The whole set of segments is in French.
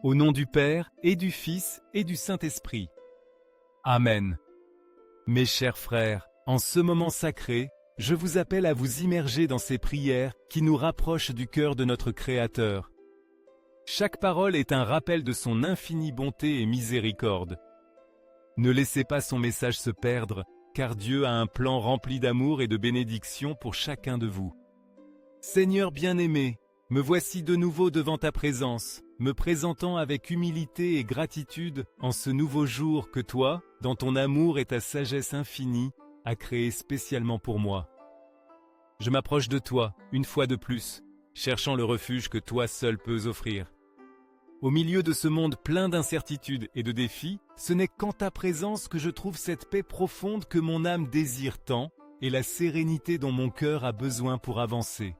Au nom du Père, et du Fils, et du Saint-Esprit. Amen. Mes chers frères, en ce moment sacré, je vous appelle à vous immerger dans ces prières qui nous rapprochent du cœur de notre Créateur. Chaque parole est un rappel de son infinie bonté et miséricorde. Ne laissez pas son message se perdre, car Dieu a un plan rempli d'amour et de bénédictions pour chacun de vous. Seigneur bien-aimé, me voici de nouveau devant ta présence, me présentant avec humilité et gratitude en ce nouveau jour que toi, dans ton amour et ta sagesse infinie, as créé spécialement pour moi. Je m'approche de toi, une fois de plus, cherchant le refuge que toi seul peux offrir. Au milieu de ce monde plein d'incertitudes et de défis, ce n'est qu'en ta présence que je trouve cette paix profonde que mon âme désire tant et la sérénité dont mon cœur a besoin pour avancer.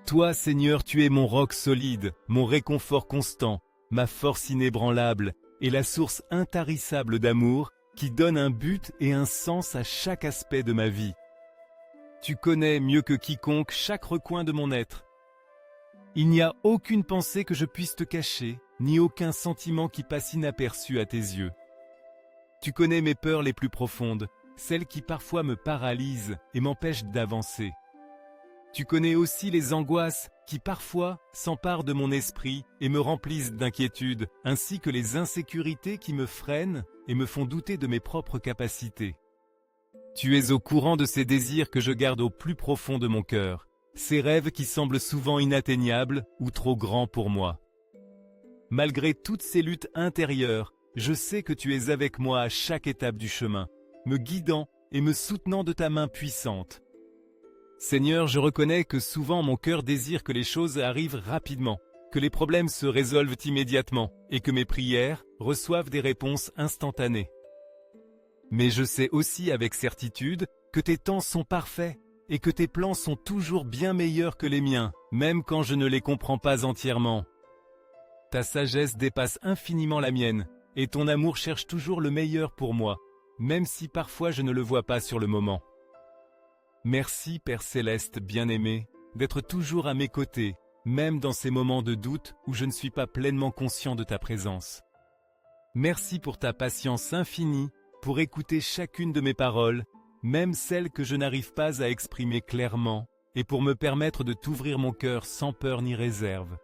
Toi, Seigneur, tu es mon roc solide, mon réconfort constant, ma force inébranlable et la source intarissable d'amour qui donne un but et un sens à chaque aspect de ma vie. Tu connais mieux que quiconque chaque recoin de mon être. Il n'y a aucune pensée que je puisse te cacher, ni aucun sentiment qui passe inaperçu à tes yeux. Tu connais mes peurs les plus profondes, celles qui parfois me paralysent et m'empêchent d'avancer. Tu connais aussi les angoisses qui parfois s'emparent de mon esprit et me remplissent d'inquiétude, ainsi que les insécurités qui me freinent et me font douter de mes propres capacités. Tu es au courant de ces désirs que je garde au plus profond de mon cœur, ces rêves qui semblent souvent inatteignables ou trop grands pour moi. Malgré toutes ces luttes intérieures, je sais que tu es avec moi à chaque étape du chemin, me guidant et me soutenant de ta main puissante. Seigneur, je reconnais que souvent mon cœur désire que les choses arrivent rapidement, que les problèmes se résolvent immédiatement et que mes prières reçoivent des réponses instantanées. Mais je sais aussi avec certitude que tes temps sont parfaits et que tes plans sont toujours bien meilleurs que les miens, même quand je ne les comprends pas entièrement. Ta sagesse dépasse infiniment la mienne, et ton amour cherche toujours le meilleur pour moi, même si parfois je ne le vois pas sur le moment. Merci, Père Céleste bien-aimé, d'être toujours à mes côtés, même dans ces moments de doute où je ne suis pas pleinement conscient de ta présence. Merci pour ta patience infinie, pour écouter chacune de mes paroles, même celles que je n'arrive pas à exprimer clairement, et pour me permettre de t'ouvrir mon cœur sans peur ni réserve.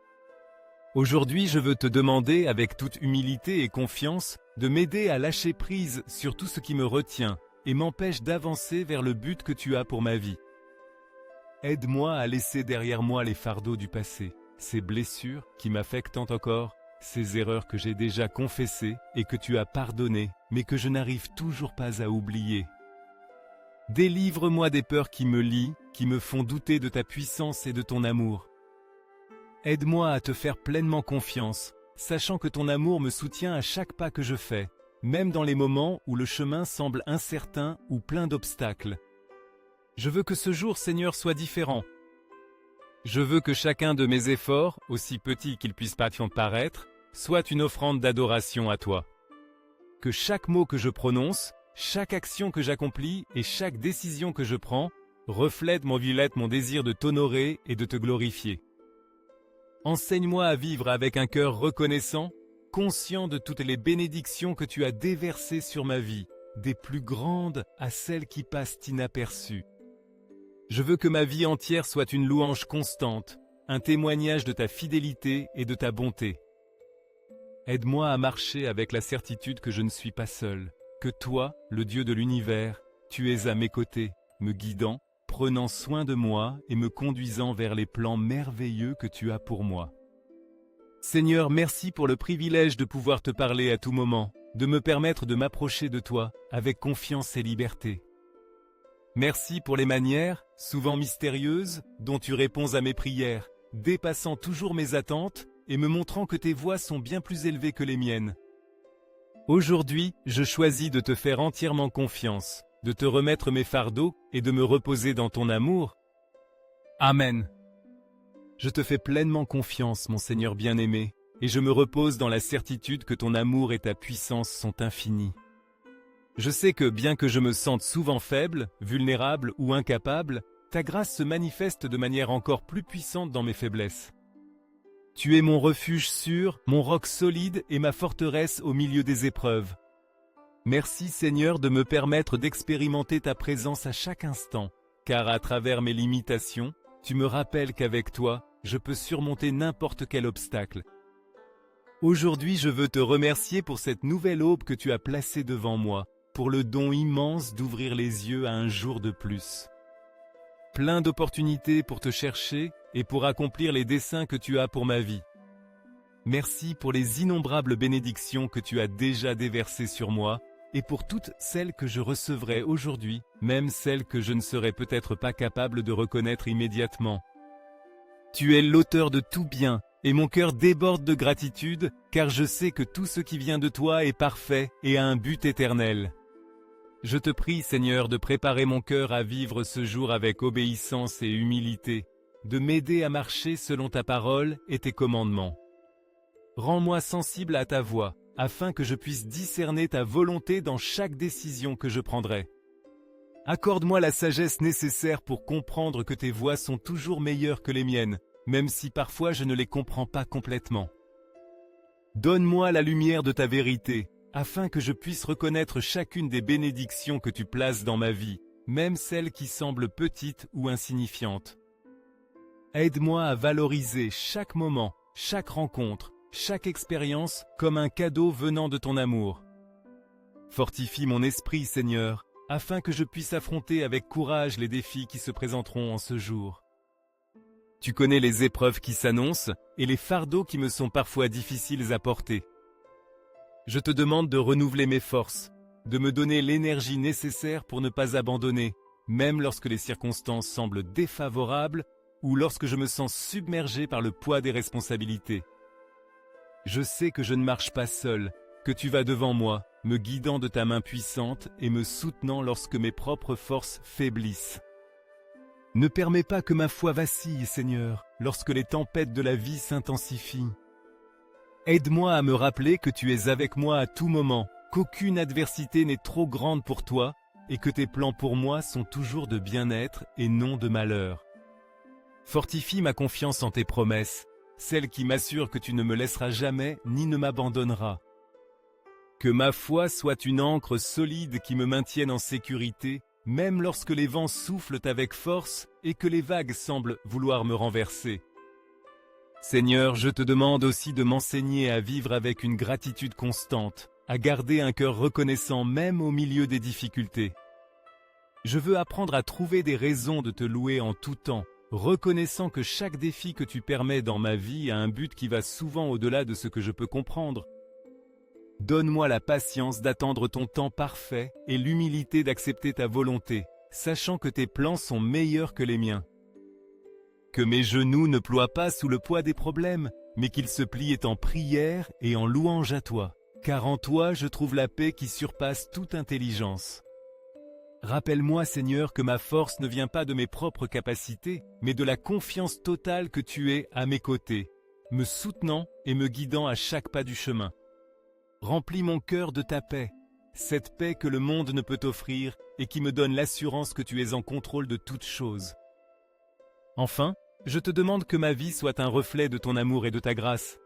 Aujourd'hui, je veux te demander, avec toute humilité et confiance, de m'aider à lâcher prise sur tout ce qui me retient et m'empêche d'avancer vers le but que tu as pour ma vie. Aide-moi à laisser derrière moi les fardeaux du passé, ces blessures qui m'affectent encore, ces erreurs que j'ai déjà confessées et que tu as pardonnées, mais que je n'arrive toujours pas à oublier. Délivre-moi des peurs qui me lient, qui me font douter de ta puissance et de ton amour. Aide-moi à te faire pleinement confiance, sachant que ton amour me soutient à chaque pas que je fais, même dans les moments où le chemin semble incertain ou plein d'obstacles. Je veux que ce jour, Seigneur, soit différent. Je veux que chacun de mes efforts, aussi petits qu'ils puissent paraître, soit une offrande d'adoration à toi. Que chaque mot que je prononce, chaque action que j'accomplis et chaque décision que je prends reflète mon désir de t'honorer et de te glorifier. Enseigne-moi à vivre avec un cœur reconnaissant, conscient de toutes les bénédictions que tu as déversées sur ma vie, des plus grandes à celles qui passent inaperçues. Je veux que ma vie entière soit une louange constante, un témoignage de ta fidélité et de ta bonté. Aide-moi à marcher avec la certitude que je ne suis pas seul, que toi, le Dieu de l'univers, tu es à mes côtés, me guidant, prenant soin de moi et me conduisant vers les plans merveilleux que tu as pour moi. Seigneur, merci pour le privilège de pouvoir te parler à tout moment, de me permettre de m'approcher de toi avec confiance et liberté. Merci pour les manières, souvent mystérieuses, dont tu réponds à mes prières, dépassant toujours mes attentes et me montrant que tes voies sont bien plus élevées que les miennes. Aujourd'hui, je choisis de te faire entièrement confiance, de te remettre mes fardeaux et de me reposer dans ton amour. Amen. Je te fais pleinement confiance, mon Seigneur bien-aimé, et je me repose dans la certitude que ton amour et ta puissance sont infinis. Je sais que bien que je me sente souvent faible, vulnérable ou incapable, ta grâce se manifeste de manière encore plus puissante dans mes faiblesses. Tu es mon refuge sûr, mon roc solide et ma forteresse au milieu des épreuves. Merci Seigneur de me permettre d'expérimenter ta présence à chaque instant, car à travers mes limitations, tu me rappelles qu'avec toi, je peux surmonter n'importe quel obstacle. Aujourd'hui, je veux te remercier pour cette nouvelle aube que tu as placée devant moi, pour le don immense d'ouvrir les yeux à un jour de plus. Plein d'opportunités pour te chercher et pour accomplir les desseins que tu as pour ma vie. Merci pour les innombrables bénédictions que tu as déjà déversées sur moi et pour toutes celles que je recevrai aujourd'hui, même celles que je ne serai peut-être pas capable de reconnaître immédiatement. Tu es l'auteur de tout bien, et mon cœur déborde de gratitude, car je sais que tout ce qui vient de toi est parfait et a un but éternel. Je te prie, Seigneur, de préparer mon cœur à vivre ce jour avec obéissance et humilité, de m'aider à marcher selon ta parole et tes commandements. Rends-moi sensible à ta voix, afin que je puisse discerner ta volonté dans chaque décision que je prendrai. Accorde-moi la sagesse nécessaire pour comprendre que tes voies sont toujours meilleures que les miennes, même si parfois je ne les comprends pas complètement. Donne-moi la lumière de ta vérité, afin que je puisse reconnaître chacune des bénédictions que tu places dans ma vie, même celles qui semblent petites ou insignifiantes. Aide-moi à valoriser chaque moment, chaque rencontre, chaque expérience comme un cadeau venant de ton amour. Fortifie mon esprit, Seigneur, afin que je puisse affronter avec courage les défis qui se présenteront en ce jour. Tu connais les épreuves qui s'annoncent et les fardeaux qui me sont parfois difficiles à porter. Je te demande de renouveler mes forces, de me donner l'énergie nécessaire pour ne pas abandonner, même lorsque les circonstances semblent défavorables ou lorsque je me sens submergé par le poids des responsabilités. Je sais que je ne marche pas seul, que tu vas devant moi, me guidant de ta main puissante et me soutenant lorsque mes propres forces faiblissent. Ne permets pas que ma foi vacille, Seigneur, lorsque les tempêtes de la vie s'intensifient. Aide-moi à me rappeler que tu es avec moi à tout moment, qu'aucune adversité n'est trop grande pour toi et que tes plans pour moi sont toujours de bien-être et non de malheur. Fortifie ma confiance en tes promesses, celles qui m'assurent que tu ne me laisseras jamais ni ne m'abandonneras. Que ma foi soit une ancre solide qui me maintienne en sécurité, même lorsque les vents soufflent avec force et que les vagues semblent vouloir me renverser. Seigneur, je te demande aussi de m'enseigner à vivre avec une gratitude constante, à garder un cœur reconnaissant même au milieu des difficultés. Je veux apprendre à trouver des raisons de te louer en tout temps, reconnaissant que chaque défi que tu permets dans ma vie a un but qui va souvent au-delà de ce que je peux comprendre. Donne-moi la patience d'attendre ton temps parfait et l'humilité d'accepter ta volonté, sachant que tes plans sont meilleurs que les miens. Que mes genoux ne ploient pas sous le poids des problèmes, mais qu'ils se plient en prière et en louange à toi, car en toi je trouve la paix qui surpasse toute intelligence. Rappelle-moi, Seigneur, que ma force ne vient pas de mes propres capacités, mais de la confiance totale que tu es à mes côtés, me soutenant et me guidant à chaque pas du chemin. Remplis mon cœur de ta paix, cette paix que le monde ne peut offrir et qui me donne l'assurance que tu es en contrôle de toutes choses. Enfin, je te demande que ma vie soit un reflet de ton amour et de ta grâce.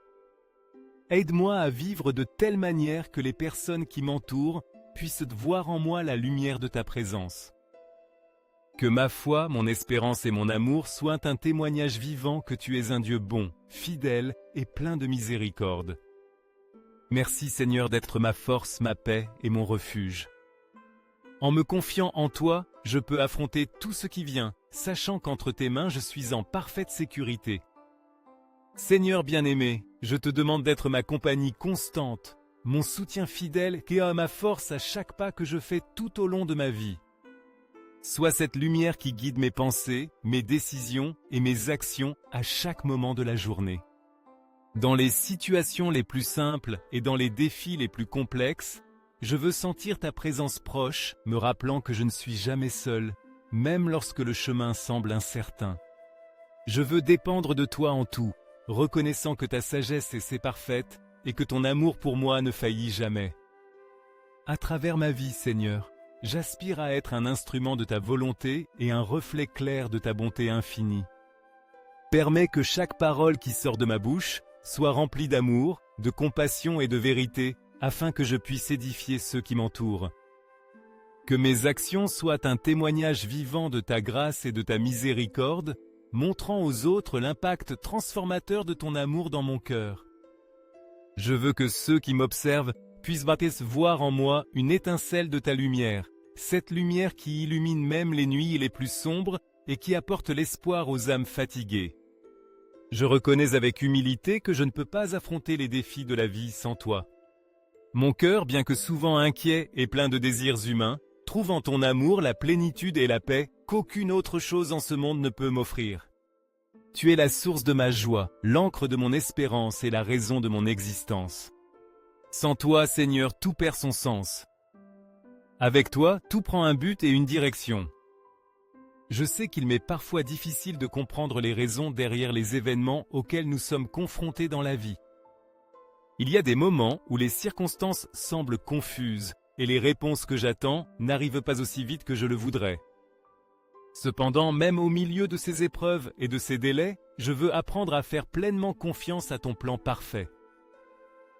Aide-moi à vivre de telle manière que les personnes qui m'entourent puissent voir en moi la lumière de ta présence. Que ma foi, mon espérance et mon amour soient un témoignage vivant que tu es un Dieu bon, fidèle et plein de miséricorde. Merci Seigneur d'être ma force, ma paix et mon refuge. En me confiant en toi, je peux affronter tout ce qui vient, sachant qu'entre tes mains je suis en parfaite sécurité. Seigneur bien-aimé, je te demande d'être ma compagnie constante, mon soutien fidèle et à ma force à chaque pas que je fais tout au long de ma vie. Sois cette lumière qui guide mes pensées, mes décisions et mes actions à chaque moment de la journée. Dans les situations les plus simples et dans les défis les plus complexes, je veux sentir ta présence proche, me rappelant que je ne suis jamais seul, même lorsque le chemin semble incertain. Je veux dépendre de toi en tout, reconnaissant que ta sagesse est parfaite et que ton amour pour moi ne faillit jamais. À travers ma vie, Seigneur, j'aspire à être un instrument de ta volonté et un reflet clair de ta bonté infinie. Permets que chaque parole qui sort de ma bouche soit remplie d'amour, de compassion et de vérité, afin que je puisse édifier ceux qui m'entourent. Que mes actions soient un témoignage vivant de ta grâce et de ta miséricorde, montrant aux autres l'impact transformateur de ton amour dans mon cœur. Je veux que ceux qui m'observent puissent voir en moi une étincelle de ta lumière, cette lumière qui illumine même les nuits les plus sombres et qui apporte l'espoir aux âmes fatiguées. Je reconnais avec humilité que je ne peux pas affronter les défis de la vie sans toi. Mon cœur, bien que souvent inquiet et plein de désirs humains, trouve en ton amour la plénitude et la paix qu'aucune autre chose en ce monde ne peut m'offrir. Tu es la source de ma joie, l'encre de mon espérance et la raison de mon existence. Sans toi, Seigneur, tout perd son sens. Avec toi, tout prend un but et une direction. Je sais qu'il m'est parfois difficile de comprendre les raisons derrière les événements auxquels nous sommes confrontés dans la vie. Il y a des moments où les circonstances semblent confuses et les réponses que j'attends n'arrivent pas aussi vite que je le voudrais. Cependant, même au milieu de ces épreuves et de ces délais, je veux apprendre à faire pleinement confiance à ton plan parfait.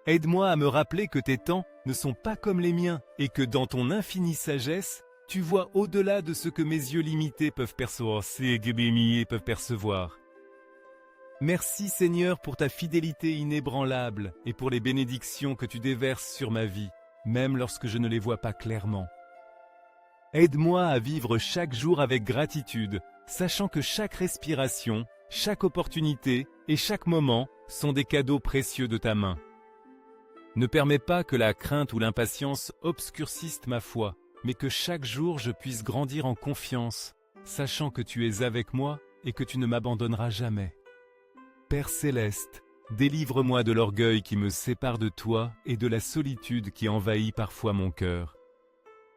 Aide-moi à me rappeler que tes temps ne sont pas comme les miens et que dans ton infinie sagesse, tu vois au-delà de ce que mes yeux limités peuvent percevoir. Merci Seigneur pour ta fidélité inébranlable et pour les bénédictions que tu déverses sur ma vie, même lorsque je ne les vois pas clairement. Aide-moi à vivre chaque jour avec gratitude, sachant que chaque respiration, chaque opportunité et chaque moment sont des cadeaux précieux de ta main. Ne permets pas que la crainte ou l'impatience obscurcissent ma foi, mais que chaque jour je puisse grandir en confiance, sachant que tu es avec moi et que tu ne m'abandonneras jamais. Père céleste, délivre-moi de l'orgueil qui me sépare de toi et de la solitude qui envahit parfois mon cœur.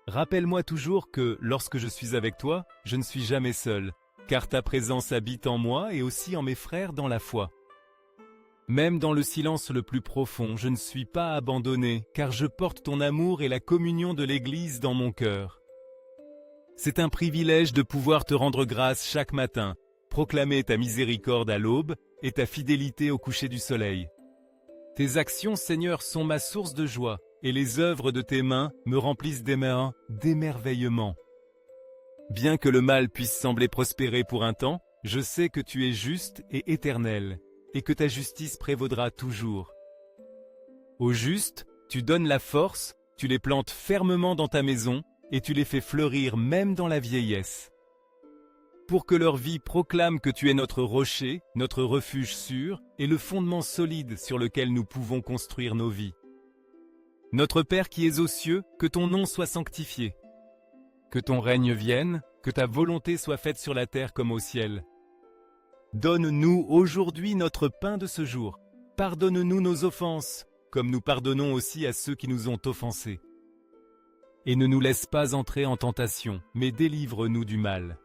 Rappelle-moi toujours que, lorsque je suis avec toi, je ne suis jamais seul, car ta présence habite en moi et aussi en mes frères dans la foi. Même dans le silence le plus profond, je ne suis pas abandonné, car je porte ton amour et la communion de l'Église dans mon cœur. C'est un privilège de pouvoir te rendre grâce chaque matin, proclamer ta miséricorde à l'aube et ta fidélité au coucher du soleil. Tes actions, Seigneur, sont ma source de joie, et les œuvres de tes mains me remplissent d'émerveillement. Bien que le mal puisse sembler prospérer pour un temps, je sais que tu es juste et éternel, et que ta justice prévaudra toujours. Aux justes, tu donnes la force, tu les plantes fermement dans ta maison, et tu les fais fleurir même dans la vieillesse. Pour que leur vie proclame que tu es notre rocher, notre refuge sûr, et le fondement solide sur lequel nous pouvons construire nos vies. Notre Père qui es aux cieux, que ton nom soit sanctifié. Que ton règne vienne, que ta volonté soit faite sur la terre comme au ciel. Donne-nous aujourd'hui notre pain de ce jour. Pardonne-nous nos offenses, comme nous pardonnons aussi à ceux qui nous ont offensés. Et ne nous laisse pas entrer en tentation, mais délivre-nous du mal.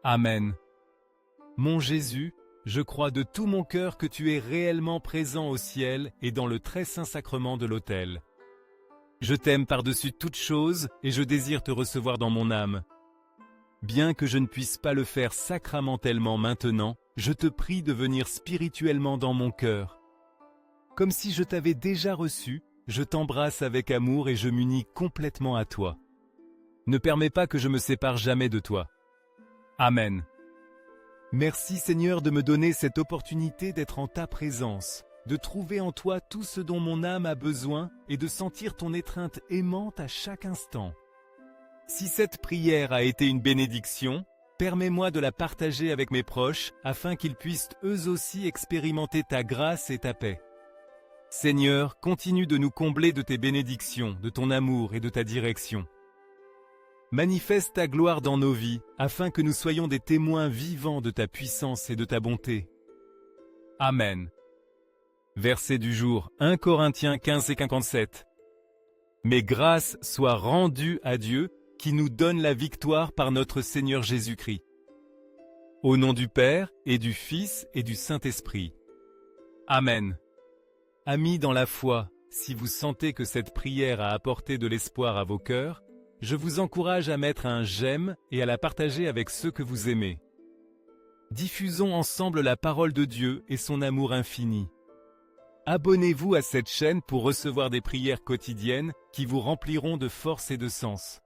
Amen. Mon Jésus, je crois de tout mon cœur que tu es réellement présent au ciel et dans le très saint sacrement de l'autel. Je t'aime par-dessus toute chose et je désire te recevoir dans mon âme. Bien que je ne puisse pas le faire sacramentellement maintenant, je te prie de venir spirituellement dans mon cœur. Comme si je t'avais déjà reçu, je t'embrasse avec amour et je m'unis complètement à toi. Ne permets pas que je me sépare jamais de toi. Amen. Merci Seigneur de me donner cette opportunité d'être en ta présence, de trouver en toi tout ce dont mon âme a besoin et de sentir ton étreinte aimante à chaque instant. Si cette prière a été une bénédiction, permets-moi de la partager avec mes proches afin qu'ils puissent eux aussi expérimenter ta grâce et ta paix. Seigneur, continue de nous combler de tes bénédictions, de ton amour et de ta direction. Manifeste ta gloire dans nos vies afin que nous soyons des témoins vivants de ta puissance et de ta bonté. Amen. Verset du jour, 1 Corinthiens 15 et 57. Mais grâce soit rendue à Dieu qui nous donne la victoire par notre Seigneur Jésus-Christ. Au nom du Père, et du Fils, et du Saint-Esprit. Amen. Amis dans la foi, si vous sentez que cette prière a apporté de l'espoir à vos cœurs, je vous encourage à mettre un j'aime et à la partager avec ceux que vous aimez. Diffusons ensemble la parole de Dieu et son amour infini. Abonnez-vous à cette chaîne pour recevoir des prières quotidiennes qui vous rempliront de force et de sens.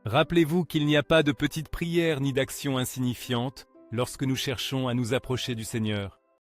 Rappelez-vous qu'il n'y a pas de petites prières ni d'actions insignifiantes lorsque nous cherchons à nous approcher du Seigneur.